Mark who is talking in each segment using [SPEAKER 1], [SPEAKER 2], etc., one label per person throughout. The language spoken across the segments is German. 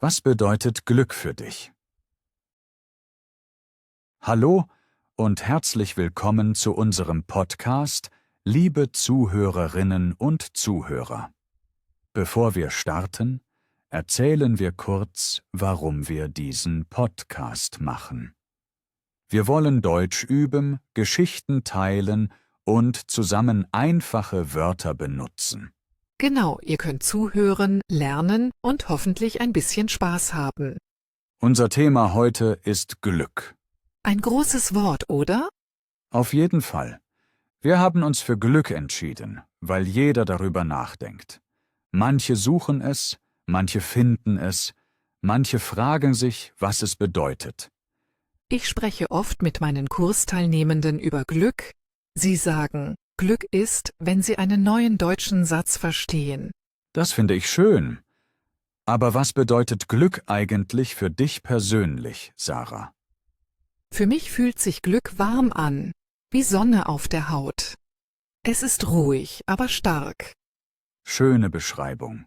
[SPEAKER 1] Was bedeutet Glück für dich? Hallo und herzlich willkommen zu unserem Podcast, liebe Zuhörerinnen und Zuhörer. Bevor wir starten, erzählen wir kurz, warum wir diesen Podcast machen. Wir wollen Deutsch üben, Geschichten teilen und zusammen einfache Wörter benutzen.
[SPEAKER 2] Genau, ihr könnt zuhören, lernen und hoffentlich ein bisschen Spaß haben.
[SPEAKER 1] Unser Thema heute ist Glück.
[SPEAKER 2] Ein großes Wort, oder?
[SPEAKER 1] Auf jeden Fall. Wir haben uns für Glück entschieden, weil jeder darüber nachdenkt. Manche suchen es, manche finden es, manche fragen sich, was es bedeutet.
[SPEAKER 2] Ich spreche oft mit meinen Kursteilnehmenden über Glück. Sie sagen, Glück ist, wenn sie einen neuen deutschen Satz verstehen.
[SPEAKER 1] Das finde ich schön. Aber was bedeutet Glück eigentlich für dich persönlich, Sarah?
[SPEAKER 2] Für mich fühlt sich Glück warm an, wie Sonne auf der Haut. Es ist ruhig, aber stark.
[SPEAKER 1] Schöne Beschreibung.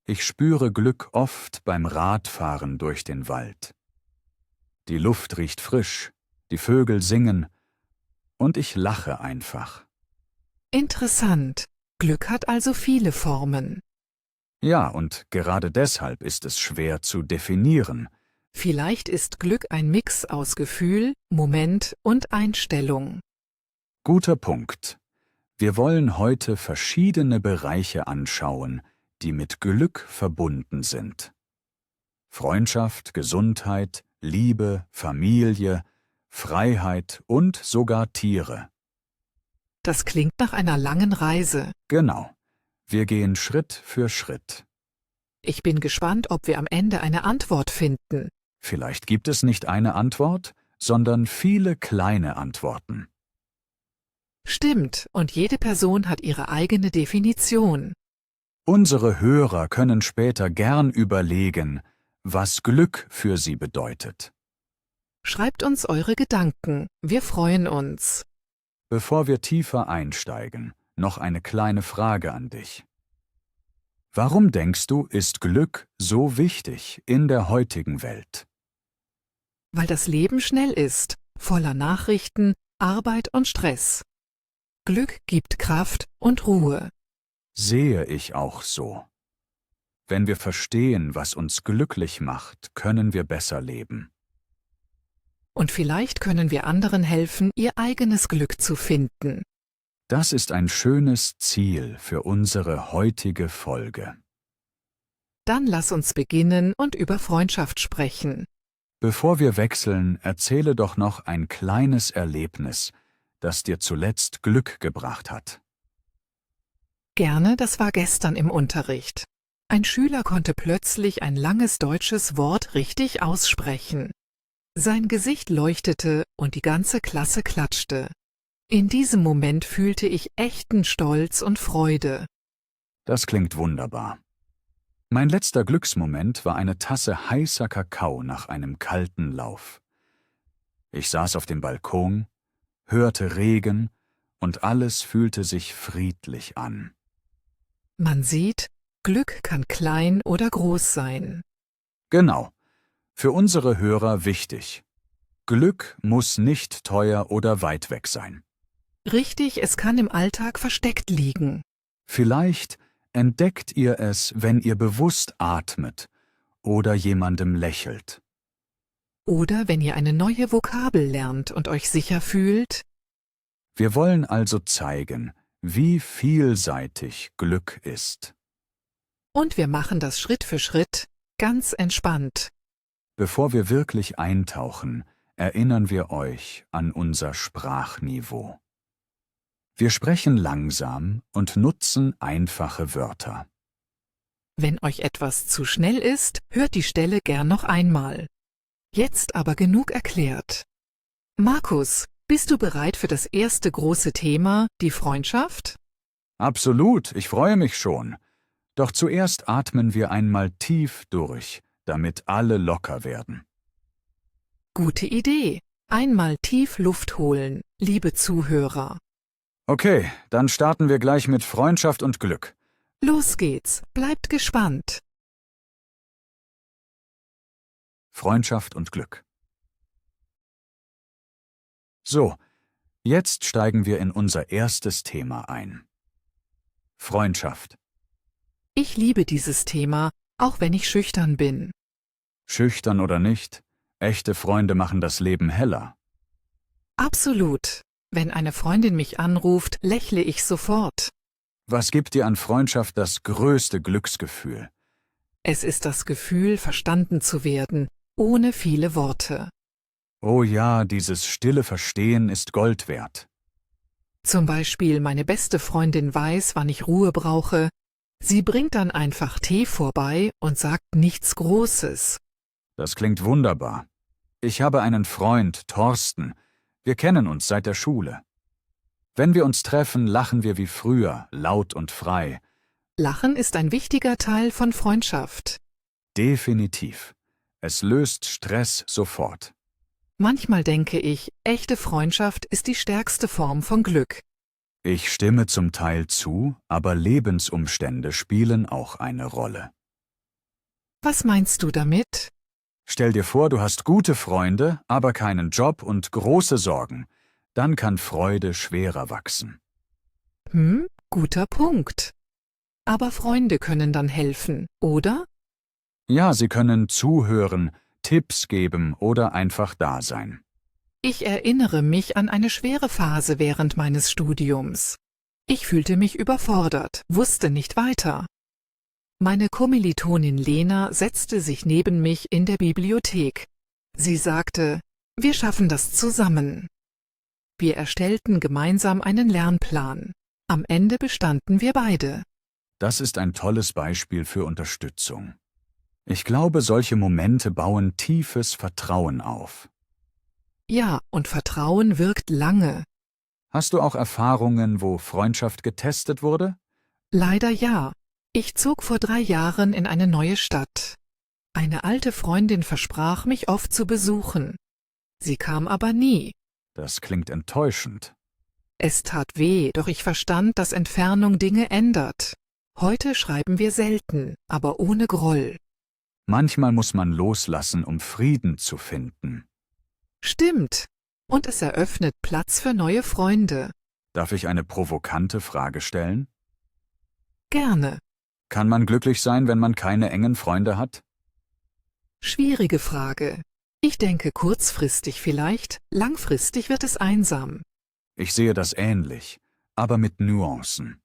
[SPEAKER 1] Ich spüre Glück oft beim Radfahren durch den Wald. Die Luft riecht frisch, die Vögel singen und ich lache einfach.
[SPEAKER 2] Interessant. Glück hat also viele Formen.
[SPEAKER 1] Ja, und gerade deshalb ist es schwer zu definieren.
[SPEAKER 2] Vielleicht ist Glück ein Mix aus Gefühl, Moment und Einstellung.
[SPEAKER 1] Guter Punkt. Wir wollen heute verschiedene Bereiche anschauen, die mit Glück verbunden sind. Freundschaft, Gesundheit, Liebe, Familie, Freiheit und sogar Tiere.
[SPEAKER 2] Das klingt nach einer langen Reise.
[SPEAKER 1] Genau. Wir gehen Schritt für Schritt.
[SPEAKER 2] Ich bin gespannt, ob wir am Ende eine Antwort finden.
[SPEAKER 1] Vielleicht gibt es nicht eine Antwort, sondern viele kleine Antworten.
[SPEAKER 2] Stimmt, und jede Person hat ihre eigene Definition.
[SPEAKER 1] Unsere Hörer können später gern überlegen, was Glück für sie bedeutet.
[SPEAKER 2] Schreibt uns eure Gedanken, wir freuen uns.
[SPEAKER 1] Bevor wir tiefer einsteigen, noch eine kleine Frage an dich. Warum denkst du, ist Glück so wichtig in der heutigen Welt?
[SPEAKER 2] Weil das Leben schnell ist, voller Nachrichten, Arbeit und Stress. Glück gibt Kraft und Ruhe.
[SPEAKER 1] Sehe ich auch so. Wenn wir verstehen, was uns glücklich macht, können wir besser leben.
[SPEAKER 2] Und vielleicht können wir anderen helfen, ihr eigenes Glück zu finden.
[SPEAKER 1] Das ist ein schönes Ziel für unsere heutige Folge.
[SPEAKER 2] Dann lass uns beginnen und über Freundschaft sprechen.
[SPEAKER 1] Bevor wir wechseln, erzähle doch noch ein kleines Erlebnis, das dir zuletzt Glück gebracht hat.
[SPEAKER 2] Gerne, das war gestern im Unterricht. Ein Schüler konnte plötzlich ein langes deutsches Wort richtig aussprechen. Sein Gesicht leuchtete und die ganze Klasse klatschte. In diesem Moment fühlte ich echten Stolz und Freude.
[SPEAKER 1] Das klingt wunderbar. Mein letzter Glücksmoment war eine Tasse heißer Kakao nach einem kalten Lauf. Ich saß auf dem Balkon, hörte Regen und alles fühlte sich friedlich an.
[SPEAKER 2] Man sieht, Glück kann klein oder groß sein.
[SPEAKER 1] Genau. Für unsere Hörer wichtig. Glück muss nicht teuer oder weit weg sein.
[SPEAKER 2] Richtig, es kann im Alltag versteckt liegen.
[SPEAKER 1] Vielleicht entdeckt ihr es, wenn ihr bewusst atmet oder jemandem lächelt.
[SPEAKER 2] Oder wenn ihr eine neue Vokabel lernt und euch sicher fühlt.
[SPEAKER 1] Wir wollen also zeigen, wie vielseitig Glück ist.
[SPEAKER 2] Und wir machen das Schritt für Schritt, ganz entspannt.
[SPEAKER 1] Bevor wir wirklich eintauchen, erinnern wir euch an unser Sprachniveau. Wir sprechen langsam und nutzen einfache Wörter.
[SPEAKER 2] Wenn euch etwas zu schnell ist, hört die Stelle gern noch einmal. Jetzt aber genug erklärt. Markus, bist du bereit für das erste große Thema, die Freundschaft?
[SPEAKER 1] Absolut, ich freue mich schon. Doch zuerst atmen wir einmal tief durch, damit alle locker werden.
[SPEAKER 2] Gute Idee. Einmal tief Luft holen, liebe Zuhörer.
[SPEAKER 1] Okay, dann starten wir gleich mit Freundschaft und Glück.
[SPEAKER 2] Los geht's, bleibt gespannt.
[SPEAKER 1] Freundschaft und Glück. So, jetzt steigen wir in unser erstes Thema ein. Freundschaft.
[SPEAKER 2] Ich liebe dieses Thema, auch wenn ich schüchtern bin.
[SPEAKER 1] Schüchtern oder nicht, echte Freunde machen das Leben heller.
[SPEAKER 2] Absolut. Wenn eine Freundin mich anruft, lächle ich sofort.
[SPEAKER 1] Was gibt dir an Freundschaft das größte Glücksgefühl?
[SPEAKER 2] Es ist das Gefühl, verstanden zu werden, ohne viele Worte.
[SPEAKER 1] Oh ja, dieses stille Verstehen ist Gold wert.
[SPEAKER 2] Zum Beispiel meine beste Freundin weiß, wann ich Ruhe brauche. Sie bringt dann einfach Tee vorbei und sagt nichts Großes.
[SPEAKER 1] Das klingt wunderbar. Ich habe einen Freund, Thorsten. Wir kennen uns seit der Schule. Wenn wir uns treffen, lachen wir wie früher, laut und frei.
[SPEAKER 2] Lachen ist ein wichtiger Teil von Freundschaft.
[SPEAKER 1] Definitiv. Es löst Stress sofort.
[SPEAKER 2] Manchmal denke ich, echte Freundschaft ist die stärkste Form von Glück.
[SPEAKER 1] Ich stimme zum Teil zu, aber Lebensumstände spielen auch eine Rolle.
[SPEAKER 2] Was meinst du damit?
[SPEAKER 1] Stell dir vor, du hast gute Freunde, aber keinen Job und große Sorgen. Dann kann Freude schwerer wachsen.
[SPEAKER 2] Guter Punkt. Aber Freunde können dann helfen, oder?
[SPEAKER 1] Ja, sie können zuhören, Tipps geben oder einfach da sein.
[SPEAKER 2] Ich erinnere mich an eine schwere Phase während meines Studiums. Ich fühlte mich überfordert, wusste nicht weiter. Meine Kommilitonin Lena setzte sich neben mich in der Bibliothek. Sie sagte, wir schaffen das zusammen. Wir erstellten gemeinsam einen Lernplan. Am Ende bestanden wir beide.
[SPEAKER 1] Das ist ein tolles Beispiel für Unterstützung. Ich glaube, solche Momente bauen tiefes Vertrauen auf.
[SPEAKER 2] Ja, und Vertrauen wirkt lange.
[SPEAKER 1] Hast du auch Erfahrungen, wo Freundschaft getestet wurde?
[SPEAKER 2] Leider ja. Ich zog vor 3 Jahren in eine neue Stadt. Eine alte Freundin versprach, mich oft zu besuchen. Sie kam aber nie.
[SPEAKER 1] Das klingt enttäuschend.
[SPEAKER 2] Es tat weh, doch ich verstand, dass Entfernung Dinge ändert. Heute schreiben wir selten, aber ohne Groll.
[SPEAKER 1] Manchmal muss man loslassen, um Frieden zu finden.
[SPEAKER 2] Stimmt. Und es eröffnet Platz für neue Freunde.
[SPEAKER 1] Darf ich eine provokante Frage stellen?
[SPEAKER 2] Gerne.
[SPEAKER 1] Kann man glücklich sein, wenn man keine engen Freunde hat?
[SPEAKER 2] Schwierige Frage. Ich denke kurzfristig vielleicht, langfristig wird es einsam.
[SPEAKER 1] Ich sehe das ähnlich, aber mit Nuancen.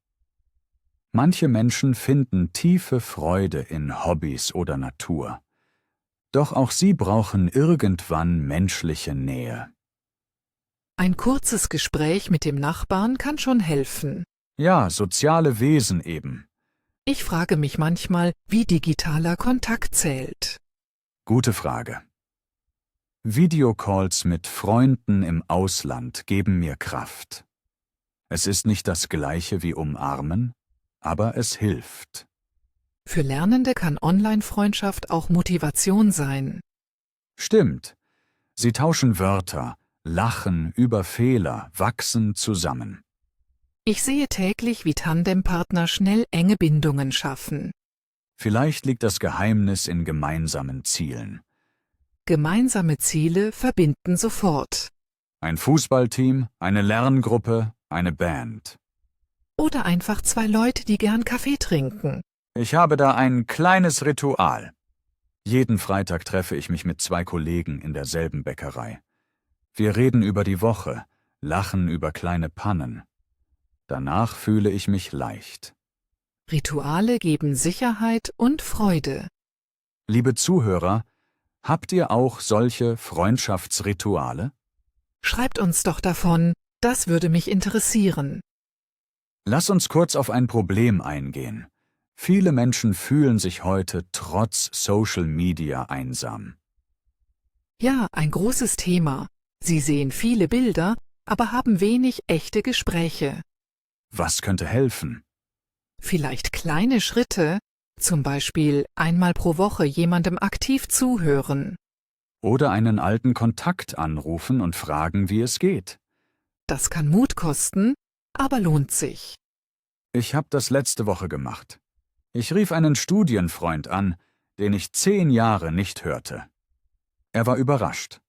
[SPEAKER 1] Manche Menschen finden tiefe Freude in Hobbys oder Natur. Doch auch sie brauchen irgendwann menschliche Nähe.
[SPEAKER 2] Ein kurzes Gespräch mit dem Nachbarn kann schon helfen.
[SPEAKER 1] Ja, soziale Wesen eben.
[SPEAKER 2] Ich frage mich manchmal, wie digitaler Kontakt zählt.
[SPEAKER 1] Gute Frage. Videocalls mit Freunden im Ausland geben mir Kraft. Es ist nicht das Gleiche wie Umarmen, aber es hilft.
[SPEAKER 2] Für Lernende kann Online-Freundschaft auch Motivation sein.
[SPEAKER 1] Stimmt. Sie tauschen Wörter, lachen über Fehler, wachsen zusammen.
[SPEAKER 2] Ich sehe täglich, wie Tandempartner schnell enge Bindungen schaffen.
[SPEAKER 1] Vielleicht liegt das Geheimnis in gemeinsamen Zielen.
[SPEAKER 2] Gemeinsame Ziele verbinden sofort.
[SPEAKER 1] Ein Fußballteam, eine Lerngruppe, eine Band.
[SPEAKER 2] Oder einfach 2 Leute, die gern Kaffee trinken.
[SPEAKER 1] Ich habe da ein kleines Ritual. Jeden Freitag treffe ich mich mit 2 Kollegen in derselben Bäckerei. Wir reden über die Woche, lachen über kleine Pannen. Danach fühle ich mich leicht.
[SPEAKER 2] Rituale geben Sicherheit und Freude.
[SPEAKER 1] Liebe Zuhörer, habt ihr auch solche Freundschaftsrituale?
[SPEAKER 2] Schreibt uns doch davon, das würde mich interessieren.
[SPEAKER 1] Lass uns kurz auf ein Problem eingehen. Viele Menschen fühlen sich heute trotz Social Media einsam.
[SPEAKER 2] Ja, ein großes Thema. Sie sehen viele Bilder, aber haben wenig echte Gespräche.
[SPEAKER 1] Was könnte helfen?
[SPEAKER 2] Vielleicht kleine Schritte, zum Beispiel einmal pro Woche jemandem aktiv zuhören.
[SPEAKER 1] Oder einen alten Kontakt anrufen und fragen, wie es geht.
[SPEAKER 2] Das kann Mut kosten, aber lohnt sich.
[SPEAKER 1] Ich habe das letzte Woche gemacht. Ich rief einen Studienfreund an, den ich 10 Jahre nicht hörte. Er war überrascht,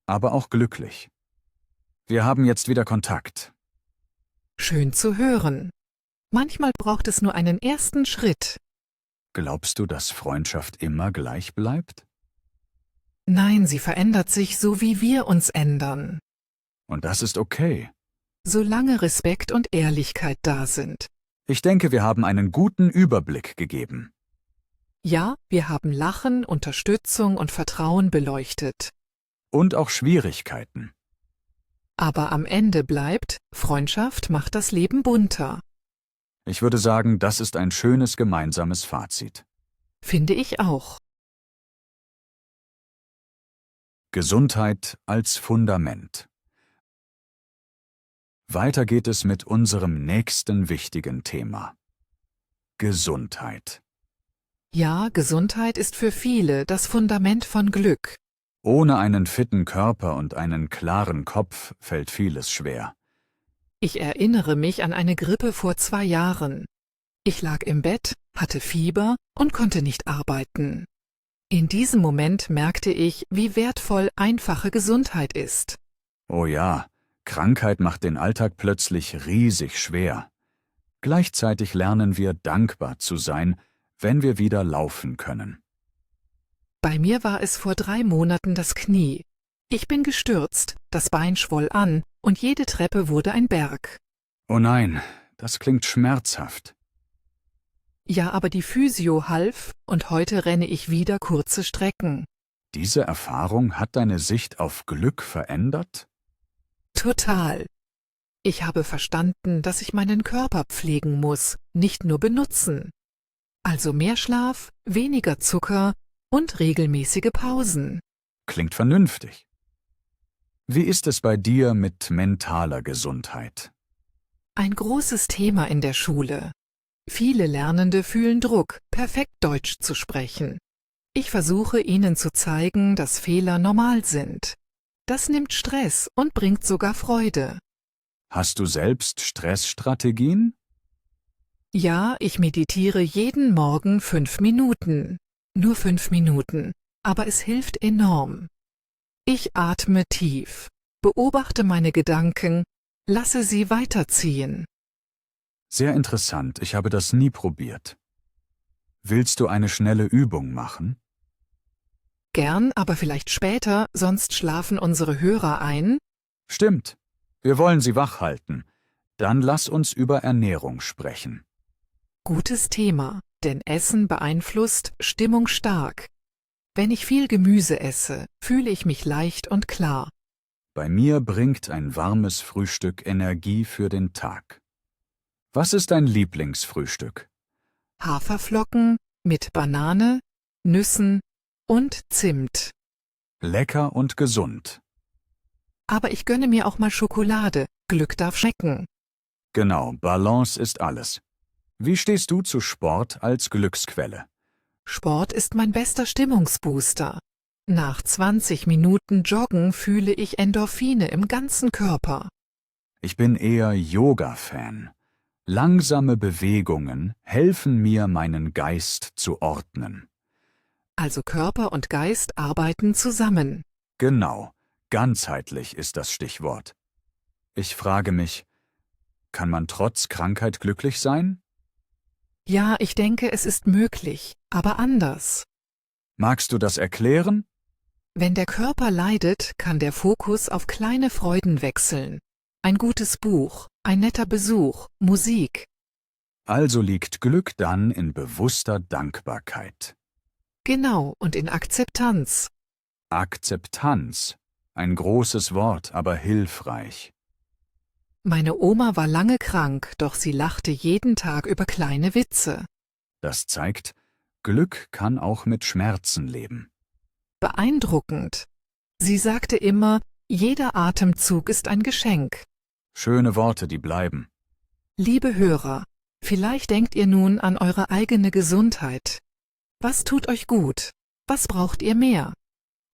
[SPEAKER 1] aber auch glücklich. Wir haben jetzt wieder Kontakt.
[SPEAKER 2] Schön zu hören. Manchmal braucht es nur einen ersten Schritt.
[SPEAKER 1] Glaubst du, dass Freundschaft immer gleich bleibt?
[SPEAKER 2] Nein, sie verändert sich so, wie wir uns ändern.
[SPEAKER 1] Und das ist okay.
[SPEAKER 2] Solange Respekt und Ehrlichkeit da sind.
[SPEAKER 1] Ich denke, wir haben einen guten Überblick gegeben.
[SPEAKER 2] Ja, wir haben Lachen, Unterstützung und Vertrauen beleuchtet.
[SPEAKER 1] Und auch Schwierigkeiten.
[SPEAKER 2] Aber am Ende bleibt, Freundschaft macht das Leben bunter.
[SPEAKER 1] Ich würde sagen, das ist ein schönes gemeinsames Fazit.
[SPEAKER 2] Finde ich auch.
[SPEAKER 1] Gesundheit als Fundament. Weiter geht es mit unserem nächsten wichtigen Thema. Gesundheit.
[SPEAKER 2] Ja, Gesundheit ist für viele das Fundament von Glück.
[SPEAKER 1] Ohne einen fitten Körper und einen klaren Kopf fällt vieles schwer.
[SPEAKER 2] Ich erinnere mich an eine Grippe vor 2 Jahren. Ich lag im Bett, hatte Fieber und konnte nicht arbeiten. In diesem Moment merkte ich, wie wertvoll einfache Gesundheit ist.
[SPEAKER 1] Oh ja, Krankheit macht den Alltag plötzlich riesig schwer. Gleichzeitig lernen wir, dankbar zu sein, wenn wir wieder laufen können.
[SPEAKER 2] Bei mir war es vor 3 Monaten das Knie. Ich bin gestürzt, das Bein schwoll an und jede Treppe wurde ein Berg.
[SPEAKER 1] Oh nein, das klingt schmerzhaft.
[SPEAKER 2] Ja, aber die Physio half und heute renne ich wieder kurze Strecken.
[SPEAKER 1] Diese Erfahrung hat deine Sicht auf Glück verändert?
[SPEAKER 2] Total. Ich habe verstanden, dass ich meinen Körper pflegen muss, nicht nur benutzen. Also mehr Schlaf, weniger Zucker und regelmäßige Pausen.
[SPEAKER 1] Klingt vernünftig. Wie ist es bei dir mit mentaler Gesundheit?
[SPEAKER 2] Ein großes Thema in der Schule. Viele Lernende fühlen Druck, perfekt Deutsch zu sprechen. Ich versuche ihnen zu zeigen, dass Fehler normal sind. Das nimmt Stress und bringt sogar Freude.
[SPEAKER 1] Hast du selbst Stressstrategien?
[SPEAKER 2] Ja, ich meditiere jeden Morgen 5 Minuten. Nur 5 Minuten, aber es hilft enorm. Ich atme tief, beobachte meine Gedanken, lasse sie weiterziehen.
[SPEAKER 1] Sehr interessant, ich habe das nie probiert. Willst du eine schnelle Übung machen?
[SPEAKER 2] Gern, aber vielleicht später, sonst schlafen unsere Hörer ein.
[SPEAKER 1] Stimmt, wir wollen sie wach halten. Dann lass uns über Ernährung sprechen.
[SPEAKER 2] Gutes Thema, denn Essen beeinflusst Stimmung stark. Wenn ich viel Gemüse esse, fühle ich mich leicht und klar.
[SPEAKER 1] Bei mir bringt ein warmes Frühstück Energie für den Tag. Was ist dein Lieblingsfrühstück?
[SPEAKER 2] Haferflocken mit Banane, Nüssen und Zimt.
[SPEAKER 1] Lecker und gesund.
[SPEAKER 2] Aber ich gönne mir auch mal Schokolade. Glück darf schmecken.
[SPEAKER 1] Genau, Balance ist alles. Wie stehst du zu Sport als Glücksquelle?
[SPEAKER 2] Sport ist mein bester Stimmungsbooster. Nach 20 Minuten Joggen fühle ich Endorphine im ganzen Körper.
[SPEAKER 1] Ich bin eher Yoga-Fan. Langsame Bewegungen helfen mir, meinen Geist zu ordnen.
[SPEAKER 2] Also Körper und Geist arbeiten zusammen.
[SPEAKER 1] Genau, ganzheitlich ist das Stichwort. Ich frage mich, kann man trotz Krankheit glücklich sein?
[SPEAKER 2] Ja, ich denke, es ist möglich, aber anders.
[SPEAKER 1] Magst du das erklären?
[SPEAKER 2] Wenn der Körper leidet, kann der Fokus auf kleine Freuden wechseln. Ein gutes Buch, ein netter Besuch, Musik.
[SPEAKER 1] Also liegt Glück dann in bewusster Dankbarkeit.
[SPEAKER 2] Genau, und in Akzeptanz.
[SPEAKER 1] Akzeptanz. Ein großes Wort, aber hilfreich.
[SPEAKER 2] Meine Oma war lange krank, doch sie lachte jeden Tag über kleine Witze.
[SPEAKER 1] Das zeigt, Glück kann auch mit Schmerzen leben.
[SPEAKER 2] Beeindruckend. Sie sagte immer, jeder Atemzug ist ein Geschenk.
[SPEAKER 1] Schöne Worte, die bleiben.
[SPEAKER 2] Liebe Hörer, vielleicht denkt ihr nun an eure eigene Gesundheit. Was tut euch gut? Was braucht ihr mehr?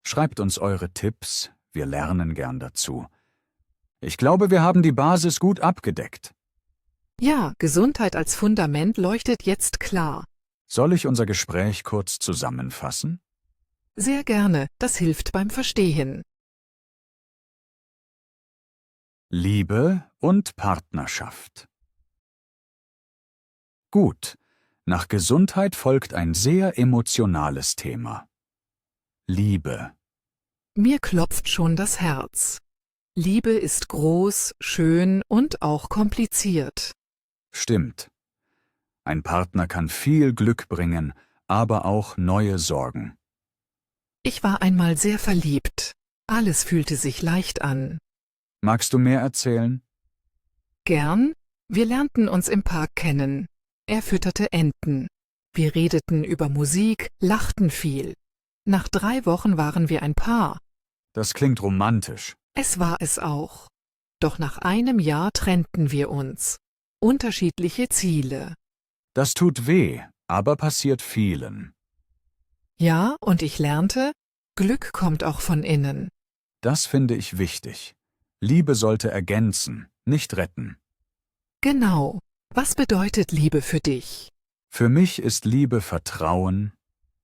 [SPEAKER 1] Schreibt uns eure Tipps, wir lernen gern dazu. Ich glaube, wir haben die Basis gut abgedeckt.
[SPEAKER 2] Ja, Gesundheit als Fundament leuchtet jetzt klar.
[SPEAKER 1] Soll ich unser Gespräch kurz zusammenfassen?
[SPEAKER 2] Sehr gerne, das hilft beim Verstehen.
[SPEAKER 1] Liebe und Partnerschaft. Gut, nach Gesundheit folgt ein sehr emotionales Thema. Liebe.
[SPEAKER 2] Mir klopft schon das Herz. Liebe ist groß, schön und auch kompliziert.
[SPEAKER 1] Stimmt. Ein Partner kann viel Glück bringen, aber auch neue Sorgen.
[SPEAKER 2] Ich war einmal sehr verliebt. Alles fühlte sich leicht an.
[SPEAKER 1] Magst du mehr erzählen?
[SPEAKER 2] Gern? Wir lernten uns im Park kennen. Er fütterte Enten. Wir redeten über Musik, lachten viel. Nach 3 Wochen waren wir ein Paar.
[SPEAKER 1] Das klingt romantisch.
[SPEAKER 2] Es war es auch. Doch nach einem Jahr trennten wir uns. Unterschiedliche Ziele.
[SPEAKER 1] Das tut weh, aber passiert vielen.
[SPEAKER 2] Ja, und ich lernte, Glück kommt auch von innen.
[SPEAKER 1] Das finde ich wichtig. Liebe sollte ergänzen, nicht retten.
[SPEAKER 2] Genau. Was bedeutet Liebe für dich?
[SPEAKER 1] Für mich ist Liebe Vertrauen,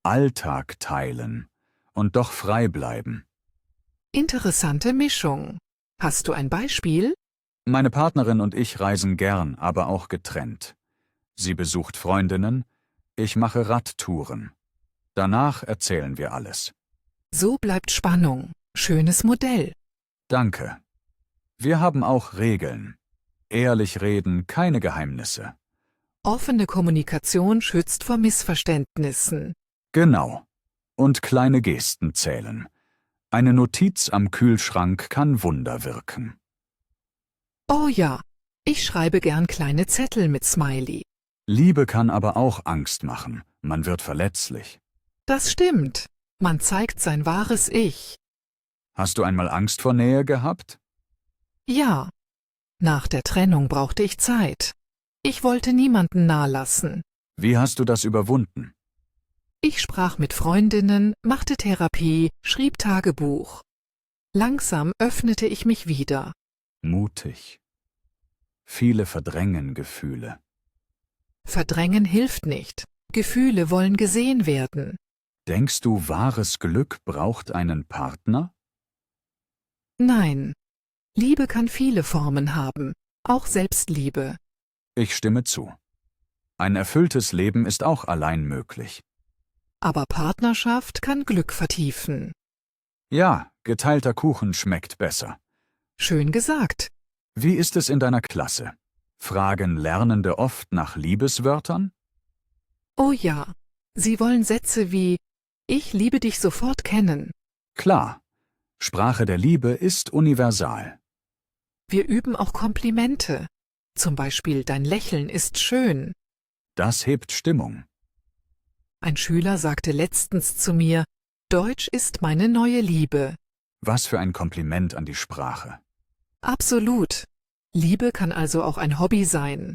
[SPEAKER 1] Alltag teilen und doch frei bleiben.
[SPEAKER 2] Interessante Mischung. Hast du ein Beispiel?
[SPEAKER 1] Meine Partnerin und ich reisen gern, aber auch getrennt. Sie besucht Freundinnen, ich mache Radtouren. Danach erzählen wir alles.
[SPEAKER 2] So bleibt Spannung. Schönes Modell.
[SPEAKER 1] Danke. Wir haben auch Regeln. Ehrlich reden, keine Geheimnisse.
[SPEAKER 2] Offene Kommunikation schützt vor Missverständnissen.
[SPEAKER 1] Genau. Und kleine Gesten zählen. Eine Notiz am Kühlschrank kann Wunder wirken.
[SPEAKER 2] Oh ja, ich schreibe gern kleine Zettel mit Smiley.
[SPEAKER 1] Liebe kann aber auch Angst machen. Man wird verletzlich.
[SPEAKER 2] Das stimmt. Man zeigt sein wahres Ich.
[SPEAKER 1] Hast du einmal Angst vor Nähe gehabt?
[SPEAKER 2] Ja. Nach der Trennung brauchte ich Zeit. Ich wollte niemanden nahlassen.
[SPEAKER 1] Wie hast du das überwunden?
[SPEAKER 2] Ich sprach mit Freundinnen, machte Therapie, schrieb Tagebuch. Langsam öffnete ich mich wieder.
[SPEAKER 1] Mutig. Viele verdrängen Gefühle.
[SPEAKER 2] Verdrängen hilft nicht. Gefühle wollen gesehen werden.
[SPEAKER 1] Denkst du, wahres Glück braucht einen Partner?
[SPEAKER 2] Nein. Liebe kann viele Formen haben, auch Selbstliebe.
[SPEAKER 1] Ich stimme zu. Ein erfülltes Leben ist auch allein möglich.
[SPEAKER 2] Aber Partnerschaft kann Glück vertiefen.
[SPEAKER 1] Ja, geteilter Kuchen schmeckt besser.
[SPEAKER 2] Schön gesagt.
[SPEAKER 1] Wie ist es in deiner Klasse? Fragen Lernende oft nach Liebeswörtern?
[SPEAKER 2] Oh ja, sie wollen Sätze wie „Ich liebe dich sofort" kennen.
[SPEAKER 1] Klar. Sprache der Liebe ist universal.
[SPEAKER 2] Wir üben auch Komplimente. Zum Beispiel „Dein Lächeln ist schön".
[SPEAKER 1] Das hebt Stimmung.
[SPEAKER 2] Ein Schüler sagte letztens zu mir, Deutsch ist meine neue Liebe.
[SPEAKER 1] Was für ein Kompliment an die Sprache.
[SPEAKER 2] Absolut. Liebe kann also auch ein Hobby sein.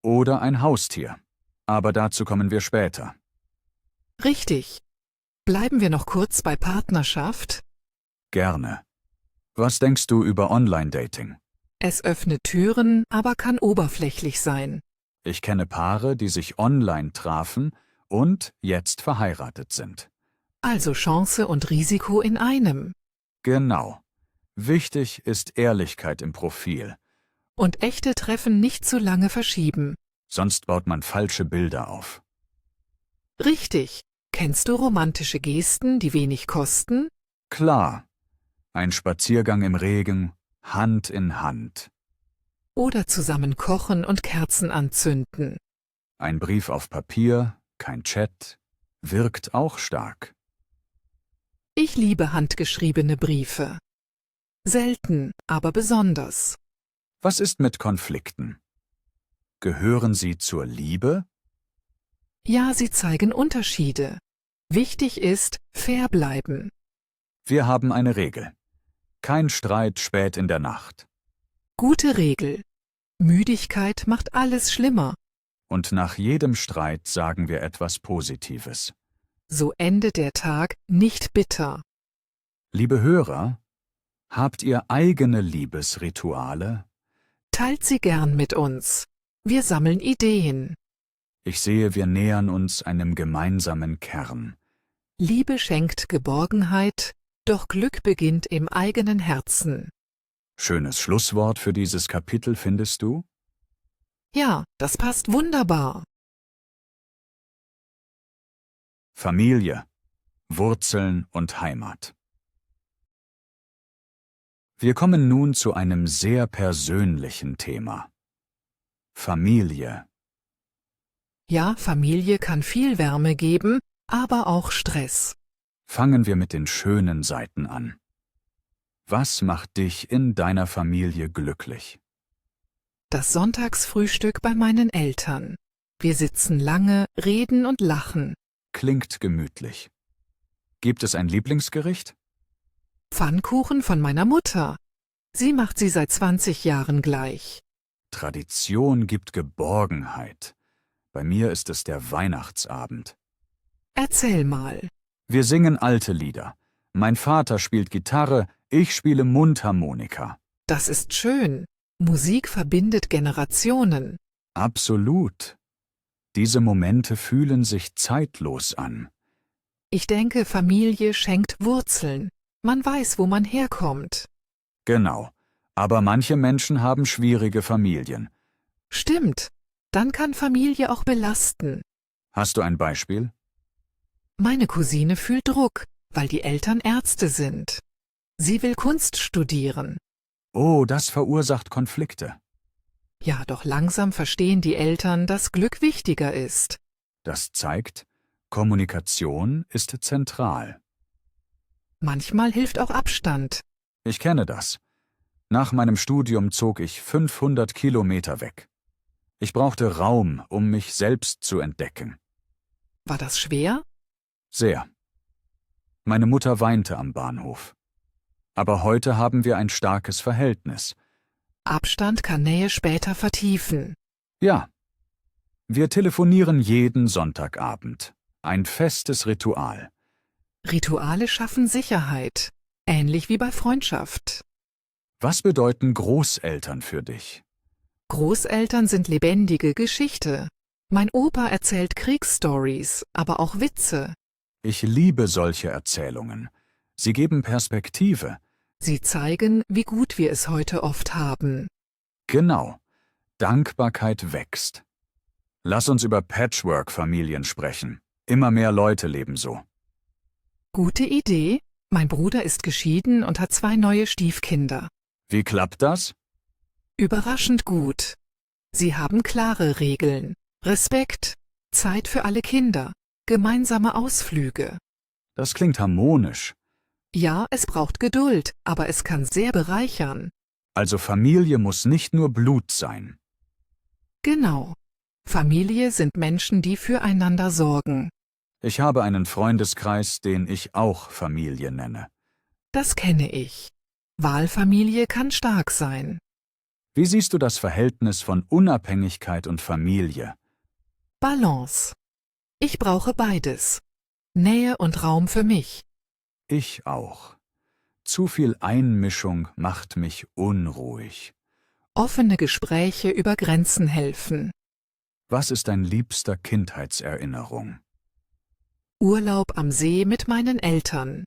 [SPEAKER 1] Oder ein Haustier. Aber dazu kommen wir später.
[SPEAKER 2] Richtig. Bleiben wir noch kurz bei Partnerschaft.
[SPEAKER 1] Gerne. Was denkst du über Online-Dating?
[SPEAKER 2] Es öffnet Türen, aber kann oberflächlich sein.
[SPEAKER 1] Ich kenne Paare, die sich online trafen und jetzt verheiratet sind.
[SPEAKER 2] Also Chance und Risiko in einem.
[SPEAKER 1] Genau. Wichtig ist Ehrlichkeit im Profil.
[SPEAKER 2] Und echte Treffen nicht zu lange verschieben.
[SPEAKER 1] Sonst baut man falsche Bilder auf.
[SPEAKER 2] Richtig. Kennst du romantische Gesten, die wenig kosten?
[SPEAKER 1] Klar. Ein Spaziergang im Regen, Hand in Hand.
[SPEAKER 2] Oder zusammen kochen und Kerzen anzünden.
[SPEAKER 1] Ein Brief auf Papier, kein Chat, wirkt auch stark.
[SPEAKER 2] Ich liebe handgeschriebene Briefe. Selten, aber besonders.
[SPEAKER 1] Was ist mit Konflikten? Gehören sie zur Liebe?
[SPEAKER 2] Ja, sie zeigen Unterschiede. Wichtig ist, fair bleiben.
[SPEAKER 1] Wir haben eine Regel. Kein Streit spät in der Nacht.
[SPEAKER 2] Gute Regel. Müdigkeit macht alles schlimmer.
[SPEAKER 1] Und nach jedem Streit sagen wir etwas Positives.
[SPEAKER 2] So endet der Tag nicht bitter.
[SPEAKER 1] Liebe Hörer, habt ihr eigene Liebesrituale?
[SPEAKER 2] Teilt sie gern mit uns. Wir sammeln Ideen.
[SPEAKER 1] Ich sehe, wir nähern uns einem gemeinsamen Kern.
[SPEAKER 2] Liebe schenkt Geborgenheit, doch Glück beginnt im eigenen Herzen.
[SPEAKER 1] Schönes Schlusswort für dieses Kapitel, findest du?
[SPEAKER 2] Ja, das passt wunderbar.
[SPEAKER 1] Familie, Wurzeln und Heimat. Wir kommen nun zu einem sehr persönlichen Thema. Familie.
[SPEAKER 2] Ja, Familie kann viel Wärme geben, aber auch Stress.
[SPEAKER 1] Fangen wir mit den schönen Seiten an. Was macht dich in deiner Familie glücklich?
[SPEAKER 2] Das Sonntagsfrühstück bei meinen Eltern. Wir sitzen lange, reden und lachen.
[SPEAKER 1] Klingt gemütlich. Gibt es ein Lieblingsgericht?
[SPEAKER 2] Pfannkuchen von meiner Mutter. Sie macht sie seit 20 Jahren gleich.
[SPEAKER 1] Tradition gibt Geborgenheit. Bei mir ist es der Weihnachtsabend.
[SPEAKER 2] Erzähl mal.
[SPEAKER 1] Wir singen alte Lieder. Mein Vater spielt Gitarre, ich spiele Mundharmonika.
[SPEAKER 2] Das ist schön. Musik verbindet Generationen.
[SPEAKER 1] Absolut. Diese Momente fühlen sich zeitlos an.
[SPEAKER 2] Ich denke, Familie schenkt Wurzeln. Man weiß, wo man herkommt.
[SPEAKER 1] Genau. Aber manche Menschen haben schwierige Familien.
[SPEAKER 2] Stimmt. Dann kann Familie auch belasten.
[SPEAKER 1] Hast du ein Beispiel?
[SPEAKER 2] Meine Cousine fühlt Druck, weil die Eltern Ärzte sind. Sie will Kunst studieren.
[SPEAKER 1] Oh, das verursacht Konflikte.
[SPEAKER 2] Ja, doch langsam verstehen die Eltern, dass Glück wichtiger ist.
[SPEAKER 1] Das zeigt, Kommunikation ist zentral.
[SPEAKER 2] Manchmal hilft auch Abstand.
[SPEAKER 1] Ich kenne das. Nach meinem Studium zog ich 500 Kilometer weg. Ich brauchte Raum, um mich selbst zu entdecken.
[SPEAKER 2] War das schwer?
[SPEAKER 1] Sehr. Meine Mutter weinte am Bahnhof. Aber heute haben wir ein starkes Verhältnis.
[SPEAKER 2] Abstand kann Nähe später vertiefen.
[SPEAKER 1] Ja. Wir telefonieren jeden Sonntagabend. Ein festes Ritual.
[SPEAKER 2] Rituale schaffen Sicherheit, ähnlich wie bei Freundschaft.
[SPEAKER 1] Was bedeuten Großeltern für dich?
[SPEAKER 2] Großeltern sind lebendige Geschichte. Mein Opa erzählt Kriegsstories, aber auch Witze.
[SPEAKER 1] Ich liebe solche Erzählungen. Sie geben Perspektive.
[SPEAKER 2] Sie zeigen, wie gut wir es heute oft haben.
[SPEAKER 1] Genau. Dankbarkeit wächst. Lass uns über Patchwork-Familien sprechen. Immer mehr Leute leben so.
[SPEAKER 2] Gute Idee. Mein Bruder ist geschieden und hat 2 neue Stiefkinder.
[SPEAKER 1] Wie klappt das?
[SPEAKER 2] Überraschend gut. Sie haben klare Regeln. Respekt, Zeit für alle Kinder, gemeinsame Ausflüge.
[SPEAKER 1] Das klingt harmonisch.
[SPEAKER 2] Ja, es braucht Geduld, aber es kann sehr bereichern.
[SPEAKER 1] Also Familie muss nicht nur Blut sein.
[SPEAKER 2] Genau. Familie sind Menschen, die füreinander sorgen.
[SPEAKER 1] Ich habe einen Freundeskreis, den ich auch Familie nenne.
[SPEAKER 2] Das kenne ich. Wahlfamilie kann stark sein.
[SPEAKER 1] Wie siehst du das Verhältnis von Unabhängigkeit und Familie?
[SPEAKER 2] Balance. Ich brauche beides. Nähe und Raum für mich.
[SPEAKER 1] Ich auch. Zu viel Einmischung macht mich unruhig.
[SPEAKER 2] Offene Gespräche über Grenzen helfen.
[SPEAKER 1] Was ist dein liebster Kindheitserinnerung?
[SPEAKER 2] Urlaub am See mit meinen Eltern.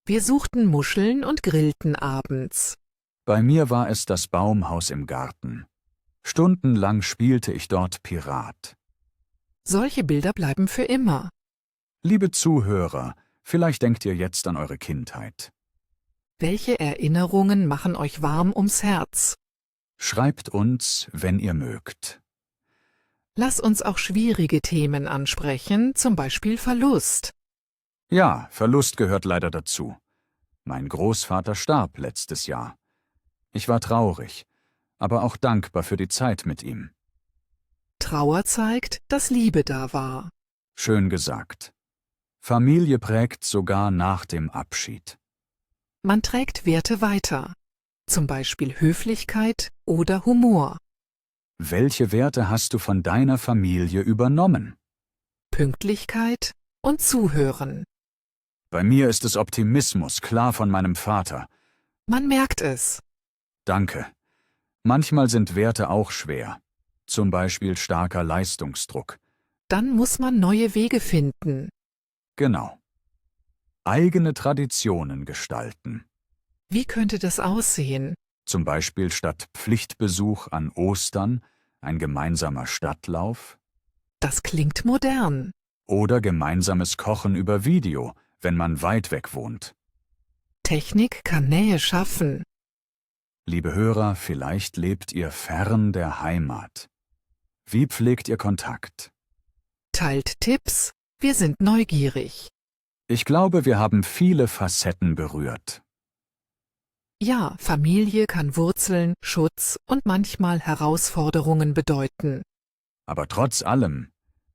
[SPEAKER 2] Wir suchten Muscheln und grillten abends.
[SPEAKER 1] Bei mir war es das Baumhaus im Garten. Stundenlang spielte ich dort Pirat.
[SPEAKER 2] Solche Bilder bleiben für immer.
[SPEAKER 1] Liebe Zuhörer, vielleicht denkt ihr jetzt an eure Kindheit.
[SPEAKER 2] Welche Erinnerungen machen euch warm ums Herz?
[SPEAKER 1] Schreibt uns, wenn ihr mögt.
[SPEAKER 2] Lass uns auch schwierige Themen ansprechen, zum Beispiel Verlust.
[SPEAKER 1] Ja, Verlust gehört leider dazu. Mein Großvater starb letztes Jahr. Ich war traurig, aber auch dankbar für die Zeit mit ihm.
[SPEAKER 2] Trauer zeigt, dass Liebe da war.
[SPEAKER 1] Schön gesagt. Familie prägt sogar nach dem Abschied.
[SPEAKER 2] Man trägt Werte weiter, zum Beispiel Höflichkeit oder Humor.
[SPEAKER 1] Welche Werte hast du von deiner Familie übernommen?
[SPEAKER 2] Pünktlichkeit und Zuhören.
[SPEAKER 1] Bei mir ist es Optimismus, klar von meinem Vater.
[SPEAKER 2] Man merkt es.
[SPEAKER 1] Danke. Manchmal sind Werte auch schwer. Zum Beispiel starker Leistungsdruck.
[SPEAKER 2] Dann muss man neue Wege finden.
[SPEAKER 1] Genau. eigene Traditionen gestalten.
[SPEAKER 2] Wie könnte das aussehen?
[SPEAKER 1] Zum Beispiel statt Pflichtbesuch an Ostern ein gemeinsamer Stadtlauf
[SPEAKER 2] Das klingt modern.
[SPEAKER 1] oder gemeinsames Kochen über Video, wenn man weit weg wohnt.
[SPEAKER 2] Technik kann Nähe schaffen.
[SPEAKER 1] Liebe Hörer, vielleicht lebt ihr fern der Heimat. Wie pflegt ihr Kontakt?
[SPEAKER 2] Teilt Tipps. Wir sind neugierig.
[SPEAKER 1] Ich glaube, wir haben viele Facetten berührt.
[SPEAKER 2] Ja, Familie kann Wurzeln, Schutz und manchmal Herausforderungen bedeuten.
[SPEAKER 1] Aber trotz allem,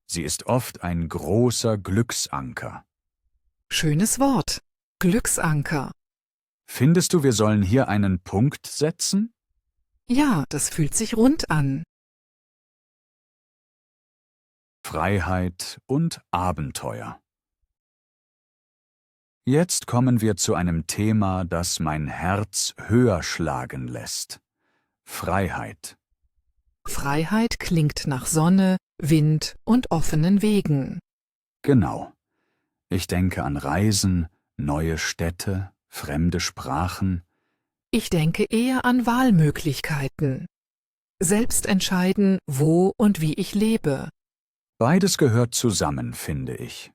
[SPEAKER 1] sie ist oft ein großer Glücksanker.
[SPEAKER 2] Schönes Wort. Glücksanker.
[SPEAKER 1] Findest du, wir sollen hier einen Punkt setzen?
[SPEAKER 2] Ja, das fühlt sich rund an.
[SPEAKER 1] Freiheit und Abenteuer. Jetzt kommen wir zu einem Thema, das mein Herz höher schlagen lässt. Freiheit.
[SPEAKER 2] Freiheit klingt nach Sonne, Wind und offenen Wegen.
[SPEAKER 1] Genau. Ich denke an Reisen, neue Städte, fremde Sprachen.
[SPEAKER 2] Ich denke eher an Wahlmöglichkeiten. Selbst entscheiden, wo und wie ich lebe.
[SPEAKER 1] Beides gehört zusammen, finde ich.